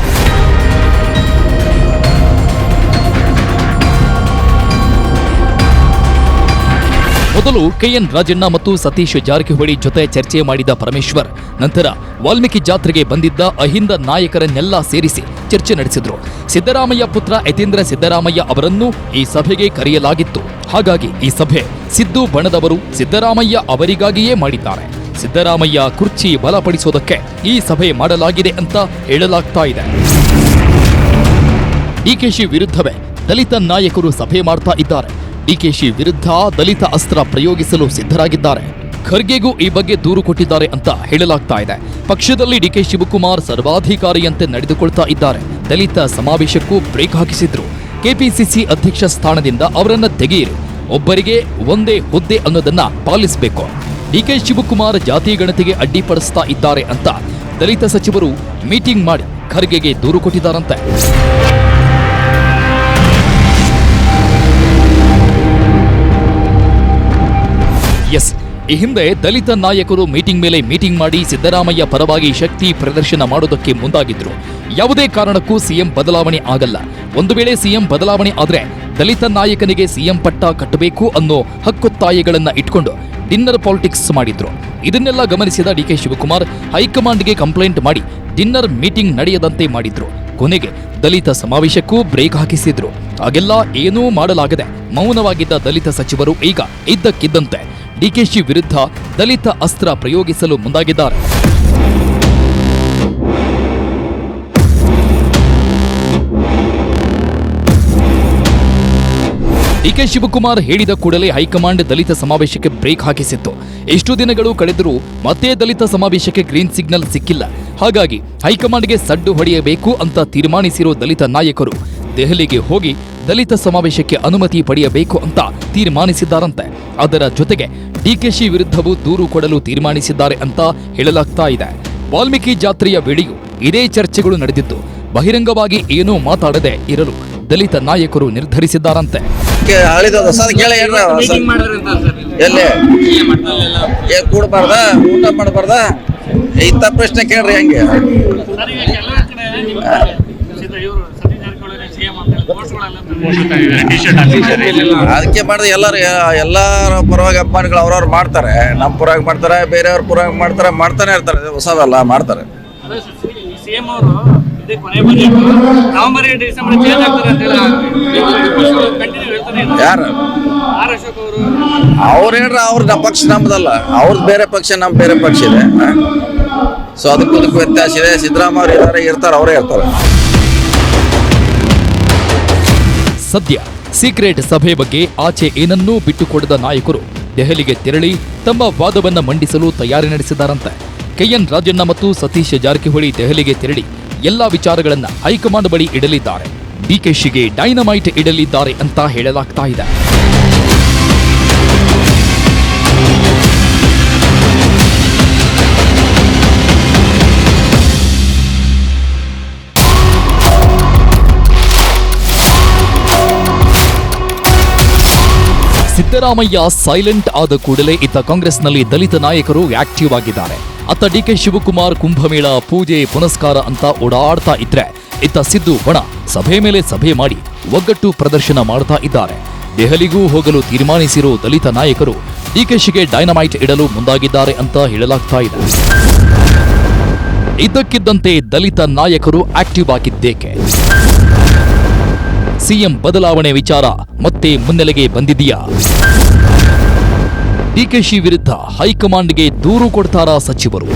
ಮೊದಲು ಕೆಎನ್ ರಾಜಣ್ಣ ಮತ್ತು ಸತೀಶ್ ಜಾರಕಿಹೊಳಿ ಜೊತೆ ಚರ್ಚೆ ಮಾಡಿದ ಪರಮೇಶ್ವರ್ ನಂತರ ವಾಲ್ಮೀಕಿ ಜಾತ್ರೆಗೆ ಬಂದಿದ್ದ ಅಹಿಂದ ನಾಯಕರನ್ನೆಲ್ಲ ಸೇರಿಸಿ ಚರ್ಚೆ ನಡೆಸಿದ್ರು. ಸಿದ್ದರಾಮಯ್ಯ ಪುತ್ರ ಯತೀಂದ್ರ ಸಿದ್ದರಾಮಯ್ಯ ಅವರನ್ನು ಈ ಸಭೆಗೆ ಕರೆಯಲಾಗಿತ್ತು. ಹಾಗಾಗಿ ಈ ಸಭೆ ಸಿದ್ದು ಬಣದವರು ಸಿದ್ದರಾಮಯ್ಯ ಅವರಿಗಾಗಿಯೇ ಮಾಡಿದ್ದಾರೆ. ಸಿದ್ದರಾಮಯ್ಯ ಕುರ್ಚಿ ಬಲಪಡಿಸೋದಕ್ಕೆ ಈ ಸಭೆ ಮಾಡಲಾಗಿದೆ ಅಂತ ಹೇಳಲಾಗ್ತಾ ಇದೆ. ಡಿಕೆಶಿ ವಿರುದ್ಧವೇ ದಲಿತ ನಾಯಕರು ಸಭೆ ಮಾಡ್ತಾ ಇದ್ದಾರೆ. ಡಿಕೆಶಿ ವಿರುದ್ಧ ದಲಿತ ಅಸ್ತ್ರ ಪ್ರಯೋಗಿಸಲು ಸಿದ್ಧರಾಗಿದ್ದಾರೆ. ಖರ್ಗೆಗೂ ಈ ಬಗ್ಗೆ ದೂರು ಕೊಟ್ಟಿದ್ದಾರೆ ಅಂತ ಹೇಳಲಾಗ್ತಾ ಇದೆ. ಪಕ್ಷದಲ್ಲಿ ಡಿಕೆ ಶಿವಕುಮಾರ್ ಸರ್ವಾಧಿಕಾರಿಯಂತೆ ನಡೆದುಕೊಳ್ತಾ ಇದ್ದಾರೆ. ದಲಿತ ಸಮಾವೇಶಕ್ಕೂ ಬ್ರೇಕ್ ಹಾಕಿಸಿದ್ರು. ಕೆಪಿಸಿಸಿ ಅಧ್ಯಕ್ಷ ಸ್ಥಾನದಿಂದ ಅವರನ್ನ ತೆಗೆಯಿರಿ, ಒಬ್ಬರಿಗೆ ಒಂದೇ ಹುದ್ದೆ ಅನ್ನೋದನ್ನ ಪಾಲಿಸಬೇಕು. ಡಿಕೆ ಶಿವಕುಮಾರ್ ಜಾತಿ ಗಣತಿಗೆ ಅಡ್ಡಿಪಡಿಸ್ತಾ ಇದ್ದಾರೆ ಅಂತ ದಲಿತ ಸಚಿವರು ಮೀಟಿಂಗ್ ಮಾಡಿ ಖರ್ಗೆಗೆ ದೂರು ಕೊಟ್ಟಿದ್ದಾರಂತೆ. ಎಸ್, ಈ ಹಿಂದೆ ದಲಿತ ನಾಯಕರು ಮೀಟಿಂಗ್ ಮೇಲೆ ಮೀಟಿಂಗ್ ಮಾಡಿ ಸಿದ್ದರಾಮಯ್ಯ ಪರವಾಗಿ ಶಕ್ತಿ ಪ್ರದರ್ಶನ ಮಾಡೋದಕ್ಕೆ ಮುಂದಾಗಿದ್ರು. ಯಾವುದೇ ಕಾರಣಕ್ಕೂ ಸಿಎಂ ಬದಲಾವಣೆ ಆಗಲ್ಲ. ಒಂದು ವೇಳೆ ಸಿಎಂ ಬದಲಾವಣೆ ಆದ್ರೆ ದಲಿತ ನಾಯಕನಿಗೆ ಸಿಎಂ ಪಟ್ಟ ಕಟ್ಟಬೇಕು ಅನ್ನೋ ಹಕ್ಕೊತ್ತಾಯಗಳನ್ನ ಇಟ್ಕೊಂಡು ಡಿನ್ನರ್ ಪಾಲಿಟಿಕ್ಸ್ ಮಾಡಿದ್ರು. ಇದನ್ನೆಲ್ಲ ಗಮನಿಸಿದ ಡಿಕೆ ಶಿವಕುಮಾರ್ ಹೈಕಮಾಂಡ್ಗೆ ಕಂಪ್ಲೇಂಟ್ ಮಾಡಿ ಡಿನ್ನರ್ ಮೀಟಿಂಗ್ ನಡೆಯದಂತೆ ಮಾಡಿದ್ರು. ಕೊನೆಗೆ ದಲಿತ ಸಮಾವೇಶಕ್ಕೂ ಬ್ರೇಕ್ ಹಾಕಿಸಿದ್ರು. ಹಾಗೆಲ್ಲ ಏನೂ ಮಾಡಲಾಗದೆ ಮೌನವಾಗಿದ್ದ ದಲಿತ ಸಚಿವರು ಈಗ ಇದ್ದಕ್ಕಿದ್ದಂತೆ ಡಿಕೆಶಿ ವಿರುದ್ಧ ದಲಿತ ಅಸ್ತ್ರ ಪ್ರಯೋಗಿಸಲು ಮುಂದಾಗಿದ್ದಾರೆ. ಡಿಕೆ ಶಿವಕುಮಾರ್ ಹೇಳಿದ ಕೂಡಲೇ ಹೈಕಮಾಂಡ್ ದಲಿತ ಸಮಾವೇಶಕ್ಕೆ ಬ್ರೇಕ್ ಹಾಕಿಸಿತ್ತು. ಎಷ್ಟು ದಿನಗಳು ಕಳೆದರೂ ಮತ್ತೆ ದಲಿತ ಸಮಾವೇಶಕ್ಕೆ ಗ್ರೀನ್ ಸಿಗ್ನಲ್ ಸಿಕ್ಕಿಲ್ಲ. ಹಾಗಾಗಿ ಹೈಕಮಾಂಡ್ಗೆ ಸಡ್ಡು ಹೊಡೆಯಬೇಕು ಅಂತ ತೀರ್ಮಾನಿಸಿರೋ ದಲಿತ ನಾಯಕರು ದೆಹಲಿಗೆ ಹೋಗಿ ದಲಿತ ಸಮಾವೇಶಕ್ಕೆ ಅನುಮತಿ ಪಡೆಯಬೇಕು ಅಂತ ತೀರ್ಮಾನಿಸಿದ್ದಾರಂತೆ. ಅದರ ಜೊತೆಗೆ ಡಿಕೆಶಿ ವಿರುದ್ಧವೂ ದೂರು ಕೊಡಲು ತೀರ್ಮಾನಿಸಿದ್ದಾರೆ ಅಂತ ಹೇಳಲಾಗ್ತಾ ಇದೆ. ವಾಲ್ಮೀಕಿ ಜಾತ್ರೆಯ ವೇಳೆಯೂ ಇದೇ ಚರ್ಚೆಗಳು ನಡೆದಿದ್ದು ಬಹಿರಂಗವಾಗಿ ಏನೂ ಮಾತಾಡದೆ ಇರಲು ದಲಿತ ನಾಯಕರು ನಿರ್ಧರಿಸಿದ್ದಾರಂತೆ. ಕೂಡಬಾರ್ದ, ಊಟ ಮಾಡಬಾರ್ದ, ಇಂಥ ಪ್ರಶ್ನೆ ಕೇಳ್ರಿ. ಹಂಗೆ ಅದಕ್ಕೆ ಮಾಡಿದ್ರೆ ಎಲ್ಲರ ಪರವಾಗಿ ಅಭಿಮಾನಿಗಳು ಅವ್ರವ್ರು ಮಾಡ್ತಾರೆ. ನಮ್ಮ ಪರವಾಗಿ ಮಾಡ್ತಾರೆ, ಬೇರೆಯವ್ರ ಪರವಾಗಿ ಮಾಡ್ತಾನೆ ಇರ್ತಾರೆ. ಹೊಸದಲ್ಲ, ಮಾಡ್ತಾರೆ. ಸಿಎಂ ಅವರು ಇದೇ ಕೊನೆ ಬಜೆಟ್ ನವೆಂಬರ್ ಡಿಸೆಂಬರ್ ಚೇಂಜ್ ಆಗ್ತಾರೆ ಅಂತ ಕಂಟಿನ್ಯೂ ಹೇಳ್ತಾನೆ ಇದ್ದಾರೆ. ಯಾರು ಆರ್ ಅಶೋಕ್ ಅವರು ಅವ್ರು ಹೇಳ್ರ ಅವ್ರ ಪಕ್ಷ ನಮ್ಮದಲ್ಲ, ಅವ್ರದ್ದು ಬೇರೆ ಪಕ್ಷ, ನಮ್ಮ ಬೇರೆ ಪಕ್ಷ ಇದೆ. ಸೊ ಅದಕ್ಕೂ ವ್ಯತ್ಯಾಸ ಇದೆ. ಸಿದ್ದರಾಮಯ್ಯ ಅವರು ಇರ್ತಾರೆ, ಅವರೇ ಇರ್ತಾರೆ. ಸದ್ಯ ಸೀಕ್ರೆಟ್ ಸಭೆ ಬಗ್ಗೆ ಆಚೆ ಏನನ್ನೂ ಬಿಟ್ಟುಕೊಡದ ನಾಯಕರು ದೆಹಲಿಗೆ ತೆರಳಿ ತಮ್ಮ ವಾದವನ್ನ ಮಂಡಿಸಲು ತಯಾರಿ ನಡೆಸಿದ್ದಾರಂತೆ. ಕೆಎನ್ ರಾಜಣ್ಣ ಮತ್ತು ಸತೀಶ್ ಜಾರಕಿಹೊಳಿ ದೆಹಲಿಗೆ ತೆರಳಿ ಎಲ್ಲಾ ವಿಚಾರಗಳನ್ನ ಹೈಕಮಾಂಡ್ ಬಳಿ ಇಡಲಿದ್ದಾರೆ. ಡಿಕೆಶಿಗೆ ಡೈನಮೈಟ್ ಇಡಲಿದ್ದಾರೆ ಅಂತ ಹೇಳಲಾಗ್ತಾ ಇದೆ. ಸಿದ್ದರಾಮಯ್ಯ ಸೈಲೆಂಟ್ ಆದ ಕೂಡಲೇ ಇತ್ತ ಕಾಂಗ್ರೆಸ್ನಲ್ಲಿ ದಲಿತ ನಾಯಕರು ಆಕ್ಟಿವ್ ಆಗಿದ್ದಾರೆ. ಅತ್ತ ಡಿಕೆ ಶಿವಕುಮಾರ್ ಕುಂಭಮೇಳ ಪೂಜೆ ಪುನಸ್ಕಾರ ಅಂತ ಓಡಾಡ್ತಾ ಇದ್ರೆ, ಇತ್ತ ಸಿದ್ದು ಬಣ ಸಭೆ ಮೇಲೆ ಸಭೆ ಮಾಡಿ ಒಗ್ಗಟ್ಟು ಪ್ರದರ್ಶನ ಮಾಡ್ತಾ ಇದ್ದಾರೆ. ದೆಹಲಿಗೂ ಹೋಗಲು ತೀರ್ಮಾನಿಸಿರೋ ದಲಿತ ನಾಯಕರು ಡಿಕೆಶಿಗೆ ಡೈನಮೈಟ್ ಇಡಲು ಮುಂದಾಗಿದ್ದಾರೆ ಅಂತ ಹೇಳಲಾಗ್ತಾ ಇದೆ. ಇದ್ದಕ್ಕಿದ್ದಂತೆ ದಲಿತ ನಾಯಕರು ಆಕ್ಟಿವ್ ಆಗಿದ್ದೇಕೆ? ಸಿಎಂ ಬದಲಾವಣೆ ವಿಚಾರ ಮತ್ತೆ ಮುನ್ನೆಲೆಗೆ ಬಂದಿದೆಯಾ? ಡಿಕೆಶಿ ವಿರುದ್ಧ ಹೈಕಮಾಂಡ್ಗೆ ದೂರು ಕೊಡ್ತಾರಾ ಸಚಿವರು?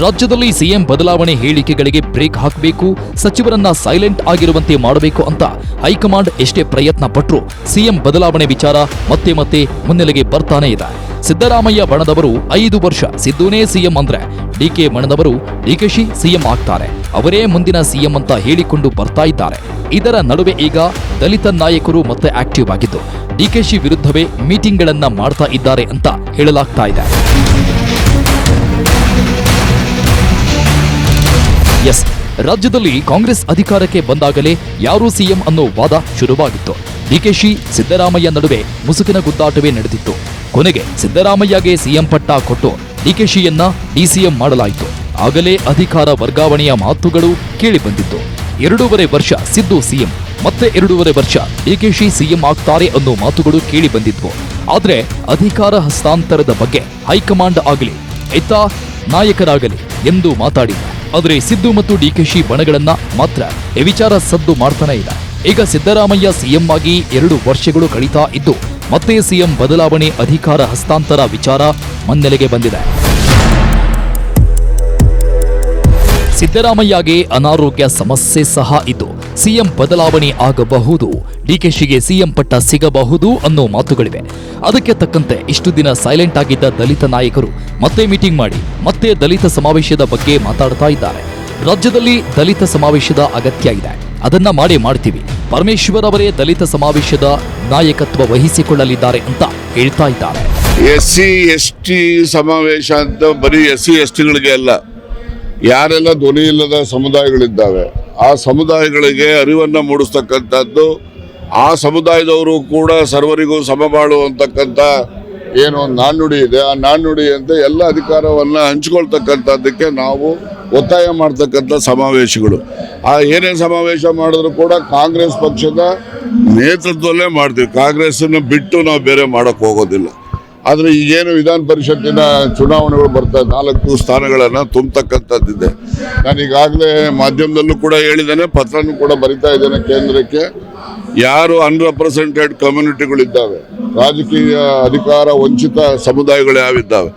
ರಾಜ್ಯದಲ್ಲಿ ಸಿಎಂ ಬದಲಾವಣೆ ಹೇಳಿಕೆಗಳಿಗೆ ಬ್ರೇಕ್ ಹಾಕಬೇಕು, ಸಚಿವರನ್ನ ಸೈಲೆಂಟ್ ಆಗಿರುವಂತೆ ಮಾಡಬೇಕು ಅಂತ ಹೈಕಮಾಂಡ್ ಎಷ್ಟೇ ಪ್ರಯತ್ನ ಪಟ್ಟರೂ ಸಿಎಂ ಬದಲಾವಣೆ ವಿಚಾರ ಮತ್ತೆ ಮತ್ತೆ ಮುನ್ನೆಲೆಗೆ ಬರ್ತಾನೆ ಇದೆ. ಸಿದ್ದರಾಮಯ್ಯ ಬಣದವರು 5 ವರ್ಷ ಸಿದ್ದುನೇ ಸಿಎಂ ಅಂದ್ರೆ ಡಿಕೆ ಬಣದವರು ಡಿಕೆಶಿ ಸಿಎಂ ಆಗ್ತಾರೆ, ಅವರೇ ಮುಂದಿನ ಸಿಎಂ ಅಂತ ಹೇಳಿಕೊಂಡು ಬರ್ತಾ ಇದ್ದಾರೆ. ಇದರ ನಡುವೆ ಈಗ ದಲಿತ ನಾಯಕರು ಮತ್ತೆ ಆಕ್ಟಿವ್ ಆಗಿದ್ದು ಡಿಕೆಶಿ ವಿರುದ್ಧವೇ ಮೀಟಿಂಗ್ಗಳನ್ನ ಮಾಡ್ತಾ ಇದ್ದಾರೆ ಅಂತ ಹೇಳಲಾಗ್ತಾ ಇದೆ. ಎಸ್, ರಾಜ್ಯದಲ್ಲಿ ಕಾಂಗ್ರೆಸ್ ಅಧಿಕಾರಕ್ಕೆ ಬಂದಾಗಲೇ ಯಾರು ಸಿಎಂ ಅನ್ನೋ ವಾದ ಶುರುವಾಗಿತ್ತು. ಡಿಕೆಶಿ ಸಿದ್ದರಾಮಯ್ಯ ನಡುವೆ ಮುಸುಕಿನ ಗುದ್ದಾಟವೇ ನಡೆದಿತ್ತು. ಕೊನೆಗೆ ಸಿದ್ದರಾಮಯ್ಯಗೆ ಸಿಎಂ ಪಟ್ಟ ಕೊಟ್ಟು ಡಿಕೆಶಿಯನ್ನ ಡಿಸಿಎಂ ಮಾಡಲಾಯಿತು. ಆಗಲೇ ಅಧಿಕಾರ ವರ್ಗಾವಣೆಯ ಮಾತುಗಳು ಕೇಳಿ ಬಂದಿತ್ತು. 2.5 ವರ್ಷ ಸಿದ್ದು ಸಿಎಂ, ಮತ್ತೆ 2.5 ವರ್ಷ ಡಿಕೆಶಿ ಸಿಎಂ ಆಗ್ತಾರೆ ಅನ್ನೋ ಮಾತುಗಳು ಕೇಳಿ ಬಂದಿದ್ವು. ಆದ್ರೆ ಅಧಿಕಾರ ಹಸ್ತಾಂತರದ ಬಗ್ಗೆ ಹೈಕಮಾಂಡ್ ಆಗಲಿ ಇತ್ತ ನಾಯಕರಾಗಲಿ ಎಂದು ಮಾತಾಡಿಲ್ಲ. ಆದರೆ ಸಿದ್ದು ಮತ್ತು ಡಿಕೆಶಿ ಬಣಗಳನ್ನ ಮಾತ್ರ ಈ ವಿಚಾರ ಸದ್ದು ಮಾಡ್ತಾನೆ ಇದೆ. ಈಗ ಸಿದ್ದರಾಮಯ್ಯ ಸಿಎಂ ಆಗಿ 2 ವರ್ಷಗಳು ಕಳೀತಾ ಇದ್ದು ಮತ್ತೆ ಸಿಎಂ ಬದಲಾವಣೆ ಅಧಿಕಾರ ಹಸ್ತಾಂತರ ವಿಚಾರ ಮುನ್ನೆಲೆಗೆ ಬಂದಿದೆ. ಸಿದ್ದರಾಮಯ್ಯಗೆ ಅನಾರೋಗ್ಯ ಸಮಸ್ಯೆ ಸಹ ಇದ್ದು ಸಿಎಂ ಬದಲಾವಣೆ ಆಗಬಹುದು, ಡಿಕೆಶಿಗೆ ಸಿಎಂ ಪಟ್ಟ ಸಿಗಬಹುದು ಅನ್ನೋ ಮಾತುಗಳಿವೆ. ಅದಕ್ಕೆ ತಕ್ಕಂತೆ ಇಷ್ಟು ದಿನ ಸೈಲೆಂಟ್ ಆಗಿದ್ದ ದಲಿತ ನಾಯಕರು ಮತ್ತೆ ಮೀಟಿಂಗ್ ಮಾಡಿ ಮತ್ತೆ ದಲಿತ ಸಮಾವೇಶದ ಬಗ್ಗೆ ಮಾತಾಡ್ತಾ ಇದ್ದಾರೆ. ರಾಜ್ಯದಲ್ಲಿ ದಲಿತ ಸಮಾವೇಶದ ಅಗತ್ಯ ಇದೆ, ಅದನ್ನ ಮಾಡ್ತೀವಿ. ಪರಮೇಶ್ವರ್ ಅವರೇ ದಲಿತ ಸಮಾವೇಶದ ನಾಯಕತ್ವ ವಹಿಸಿಕೊಳ್ಳಲಿದ್ದಾರೆ ಅಂತ ಹೇಳ್ತಾ ಇದ್ದಾರೆ. SC/ST ಸಮಾವೇಶ ಅಂತ ಬರೀ SC/STಗಳಿಗೆ ಅಲ್ಲ, ಯಾರೆಲ್ಲ ಧ್ವನಿ ಇಲ್ಲದ ಸಮುದಾಯಗಳಿದ್ದಾವೆ ಆ ಸಮುದಾಯಗಳಿಗೆ ಅರಿವನ್ನ ಮೂಡಿಸ್ತಕ್ಕಂಥದ್ದು, ಆ ಸಮುದಾಯದವರು ಕೂಡ ಸರ್ವರಿಗೂ ಸಮಬಾಳು ಅಂತಕ್ಕಂಥ ಏನು ಒಂದು ನಾಣ್ಣುಡಿ ಇದೆ, ಆ ನಾಣ್ಣುಡಿಯಂತೆ ಎಲ್ಲ ಅಧಿಕಾರವನ್ನ ಹಂಚಿಕೊಳ್ತಕ್ಕಂಥದ್ದಕ್ಕೆ ನಾವು ಒತ್ತಾಯ ಮಾಡ್ತಕ್ಕಂಥ ಸಮಾವೇಶಗಳು. ಆ ಏನೇ ಸಮಾವೇಶ ಮಾಡಿದ್ರು ಕೂಡ ಕಾಂಗ್ರೆಸ್ ಪಕ್ಷದ ನೇತೃತ್ವದಲ್ಲೇ ಮಾಡ್ತೀವಿ, ಕಾಂಗ್ರೆಸ್ಸನ್ನು ಬಿಟ್ಟು ನಾವು ಬೇರೆ ಮಾಡಕ್ ಹೋಗೋದಿಲ್ಲ. ಆದರೆ ಈಗೇನು ವಿಧಾನ ಪರಿಷತ್ತಿನ ಚುನಾವಣೆಗಳು ಬರ್ತಾ 4 ಸ್ಥಾನಗಳನ್ನು ತುಂಬತಕ್ಕಂಥದ್ದಿದೆ. ನಾನು ಈಗಾಗಲೇ ಮಾಧ್ಯಮದಲ್ಲೂ ಕೂಡ ಹೇಳಿದ್ದೇನೆ, ಪತ್ರನೂ ಕೂಡ ಬರಿತಾ ಇದ್ದೇನೆ ಕೇಂದ್ರಕ್ಕೆ. ಯಾರು ಅನ್ರೆಪ್ರೆಸೆಂಟೆಡ್ ಕಮ್ಯುನಿಟಿಗಳಿದ್ದಾವೆ, ರಾಜಕೀಯ ಅಧಿಕಾರ ವಂಚಿತ ಸಮುದಾಯಗಳು ಯಾವಿದ್ದಾವೆ,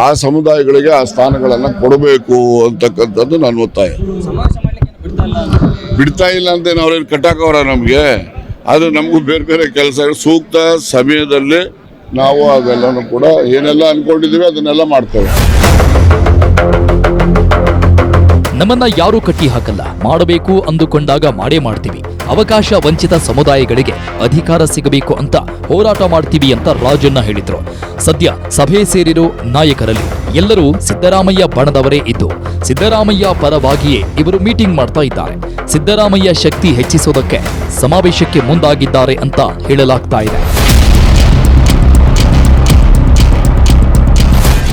ಆ ಸಮುದಾಯಗಳಿಗೆ ಆ ಸ್ಥಾನಗಳನ್ನು ಕೊಡಬೇಕು ಅಂತಕ್ಕಂಥದ್ದು ನನ್ನ ಒತ್ತಾಯ. ಬಿಡ್ತಾ ಇಲ್ಲ ಅಂತ ಅವ್ರೇನು ಕಟ್ಟಾಕವ್ರ ನಮಗೆ, ಅದು ನಮಗೂ ಬೇರೆ ಬೇರೆ ಕೆಲಸಗಳು ಸೂಕ್ತ ಸಮಯದಲ್ಲಿ ನಾವು ಅವೆಲ್ಲನೂ ಕೂಡ ಏನೆಲ್ಲ ಅನ್ಕೊಂಡಿದ್ದೀವಿ ಅದನ್ನೆಲ್ಲ ಮಾಡ್ತೇವೆ. ನಮ್ಮನ್ನ ಯಾರೂ ಕಟ್ಟಿ ಹಾಕಲ್ಲ, ಮಾಡಬೇಕು ಅಂದುಕೊಂಡಾಗ ಮಾಡೇ ಮಾಡ್ತೀವಿ. ಅವಕಾಶ ವಂಚಿತ ಸಮುದಾಯಗಳಿಗೆ ಅಧಿಕಾರ ಸಿಗಬೇಕು ಅಂತ ಹೋರಾಟ ಮಾಡ್ತೀವಿ ಅಂತ ರಾಜಣ್ಣ ಹೇಳಿದ್ರು. ಸದ್ಯ ಸಭೆ ಸೇರಿರೋ ನಾಯಕರಲ್ಲಿ ಎಲ್ಲರೂ ಸಿದ್ದರಾಮಯ್ಯ ಬಣದವರೇ ಇದ್ದು ಸಿದ್ದರಾಮಯ್ಯ ಪರವಾಗಿಯೇ ಇವರು ಮೀಟಿಂಗ್ ಮಾಡ್ತಾ ಇದ್ದಾರೆ. ಸಿದ್ದರಾಮಯ್ಯ ಶಕ್ತಿ ಹೆಚ್ಚಿಸೋದಕ್ಕೆ ಸಮಾವೇಶಕ್ಕೆ ಮುಂದಾಗಿದ್ದಾರೆ ಅಂತ ಹೇಳಲಾಗ್ತಾ ಇದೆ.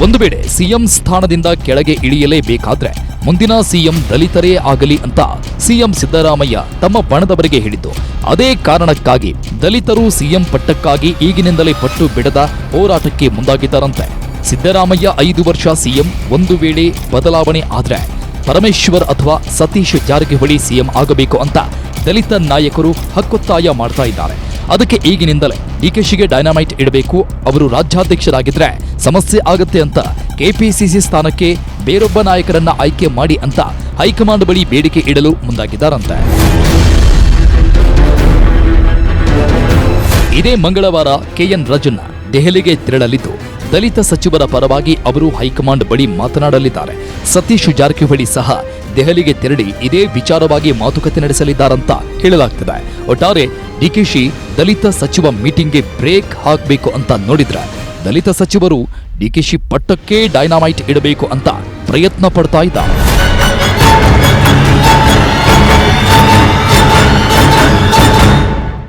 ಒಂದು ವೇಳೆ ಸಿಎಂ ಸ್ಥಾನದಿಂದ ಕೆಳಗೆ ಇಳಿಯಲೇಬೇಕಾದ್ರೆ ಮುಂದಿನ ಸಿಎಂ ದಲಿತರೇ ಆಗಲಿ ಅಂತ ಸಿಎಂ ಸಿದ್ದರಾಮಯ್ಯ ತಮ್ಮ ಬಣದವರಿಗೆ ಹೇಳಿದ್ದು. ಅದೇ ಕಾರಣಕ್ಕಾಗಿ ದಲಿತರು ಸಿಎಂ ಪಟ್ಟಕ್ಕಾಗಿ ಈಗಿನಿಂದಲೇ ಪಟ್ಟು ಬಿಡದ ಹೋರಾಟಕ್ಕೆ ಮುಂದಾಗಿದ್ದಾರಂತೆ. ಸಿದ್ದರಾಮಯ್ಯ 5 ವರ್ಷ ಸಿಎಂ, ಒಂದು ವೇಳೆ ಬದಲಾವಣೆ ಆದ್ರೆ ಪರಮೇಶ್ವರ್ ಅಥವಾ ಸತೀಶ್ ಜಾರಕಿಹೊಳಿ ಸಿಎಂ ಆಗಬೇಕು ಅಂತ ದಲಿತ ನಾಯಕರು ಹಕ್ಕೊತ್ತಾಯ ಮಾಡ್ತಾ ಇದ್ದಾರೆ. ಅದಕ್ಕೆ ಈಗಿನಿಂದಲೇ ಡಿಕೆಶಿಗೆ ಡೈನಾಮೈಟ್ ಇಡಬೇಕು, ಅವರು ರಾಜ್ಯಾಧ್ಯಕ್ಷರಾಗಿದ್ರೆ ಸಮಸ್ಯೆ ಆಗುತ್ತೆ ಅಂತ ಕೆಪಿಸಿಸಿ ಸ್ಥಾನಕ್ಕೆ ಬೇರೊಬ್ಬ ನಾಯಕರನ್ನ ಆಯ್ಕೆ ಮಾಡಿ ಅಂತ ಹೈಕಮಾಂಡ್ ಬಳಿ ಬೇಡಿಕೆ ಇಡಲು ಮುಂದಾಗಿದ್ದಾರಂತೆ. ಇದೇ ಮಂಗಳವಾರ ಕೆಎನ್ ರಾಜಣ್ಣ ದೆಹಲಿಗೆ ತೆರಳಲಿದ್ದು ದಲಿತ ಸಚಿವರ ಪರವಾಗಿ ಅವರು ಹೈಕಮಾಂಡ್ ಬಳಿ ಮಾತನಾಡಲಿದ್ದಾರೆ. ಸತೀಶ್ ಜಾರಕಿಹೊಳಿ ಸಹ ದೆಹಲಿಗೆ ತೆರಳಿ ಇದೇ ವಿಚಾರವಾಗಿ ಮಾತುಕತೆ ನಡೆಸಲಿದ್ದಾರಂತ ಹೇಳಲಾಗ್ತಿದೆ. ಒಟ್ಟಾರೆ ಡಿಕೆಶಿ ದಲಿತ ಸಚಿವ ಮೀಟಿಂಗ್ಗೆ ಬ್ರೇಕ್ ಹಾಕಬೇಕು ಅಂತ ನೋಡಿದ್ರೆ ದಲಿತ ಸಚಿವರು ಡಿಕೆಶಿ ಪಟ್ಟಕ್ಕೆ ಡೈನಾಮೈಟ್ ಇಡಬೇಕು ಅಂತ ಪ್ರಯತ್ನ ಪಡ್ತಾ ಇದ್ದಾರೆ.